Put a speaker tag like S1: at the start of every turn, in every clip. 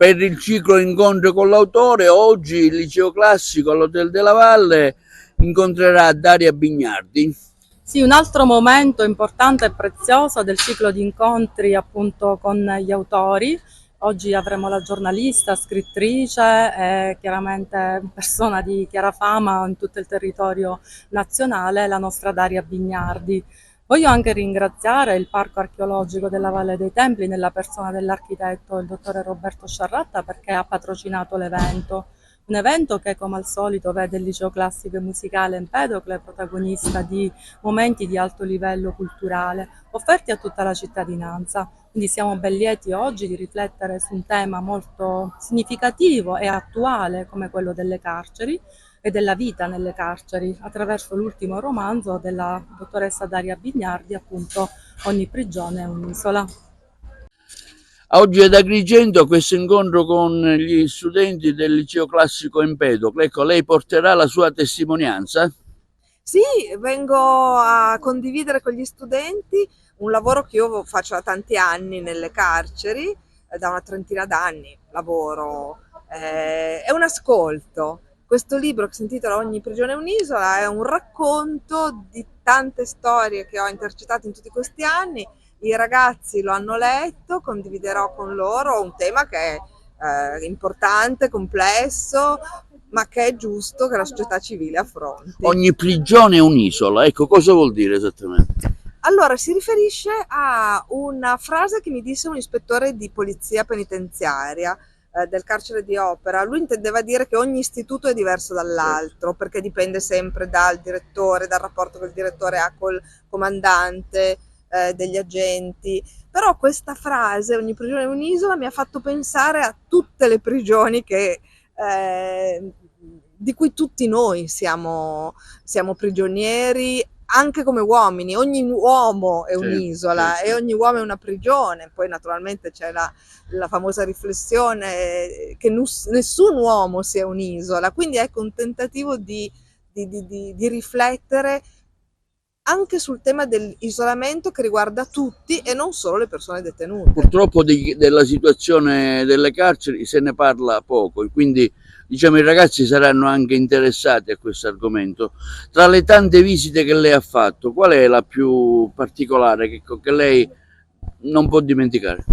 S1: Per il ciclo Incontri con l'autore, oggi il Liceo Classico all'Hotel della Valle incontrerà Daria Bignardi.
S2: Sì, un altro momento importante e prezioso del ciclo di incontri appunto con gli autori. Oggi avremo la giornalista, scrittrice e chiaramente persona di chiara fama in tutto il territorio nazionale, la nostra Daria Bignardi. Voglio anche ringraziare il Parco Archeologico della Valle dei Templi nella persona dell'architetto il dottore Roberto Sciarratta perché ha patrocinato l'evento. Un evento che come al solito vede il Liceo Classico e Musicale Empedocle protagonista di momenti di alto livello culturale offerti a tutta la cittadinanza. Quindi siamo ben lieti oggi di riflettere su un tema molto significativo e attuale come quello delle carceri e della vita nelle carceri, attraverso l'ultimo romanzo della dottoressa Daria Bignardi, appunto Ogni prigione è un'isola.
S1: Oggi ad Agrigento questo incontro con gli studenti del Liceo Classico Empedocle. Ecco, lei porterà la sua testimonianza?
S3: Sì, vengo a condividere con gli studenti un lavoro che io faccio da tanti anni nelle carceri, da una trentina d'anni lavoro, è un ascolto. Questo libro che si intitola Ogni prigione è un'isola è un racconto di tante storie che ho intercettato in tutti questi anni. I ragazzi lo hanno letto, condividerò con loro un tema che è importante, complesso, ma che è giusto che la società civile affronti.
S1: Ogni prigione è un'isola, ecco, cosa vuol dire esattamente?
S3: Allora, si riferisce a una frase che mi disse un ispettore di polizia penitenziaria del carcere di Opera. Lui intendeva dire che ogni istituto è diverso dall'altro, perché dipende sempre dal direttore, dal rapporto che il direttore ha col comandante, degli agenti. Però questa frase, ogni prigione è un'isola, mi ha fatto pensare a tutte le prigioni di cui tutti noi siamo prigionieri, anche come uomini. Ogni uomo è un'isola e ogni uomo è una prigione. Poi naturalmente c'è la famosa riflessione che nessun uomo sia un'isola. Quindi ecco un tentativo di riflettere anche sul tema dell'isolamento che riguarda tutti e non solo le persone detenute.
S1: Purtroppo della situazione delle carceri se ne parla poco, quindi diciamo i ragazzi saranno anche interessati a questo argomento. Tra le tante visite che lei ha fatto, qual è la più particolare che lei non può dimenticare?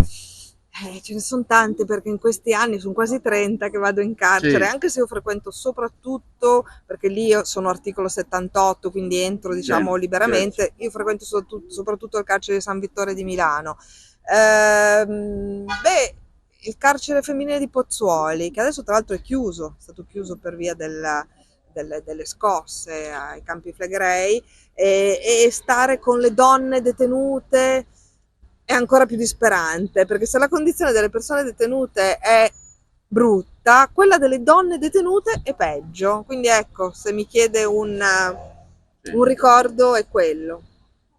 S3: Ce ne sono tante perché in questi anni sono quasi 30 che vado in carcere,
S1: Sì.
S3: anche se io frequento soprattutto, perché lì io sono articolo 78, quindi entro diciamo liberamente,
S1: certo.
S3: io frequento soprattutto il carcere di San Vittore di Milano. Il carcere femminile di Pozzuoli, che adesso tra l'altro è chiuso, è stato chiuso per via delle scosse ai Campi Flegrei, e stare con le donne detenute è ancora più disperante, perché se la condizione delle persone detenute è brutta, quella delle donne detenute è peggio. Quindi ecco, se mi chiede un ricordo è quello.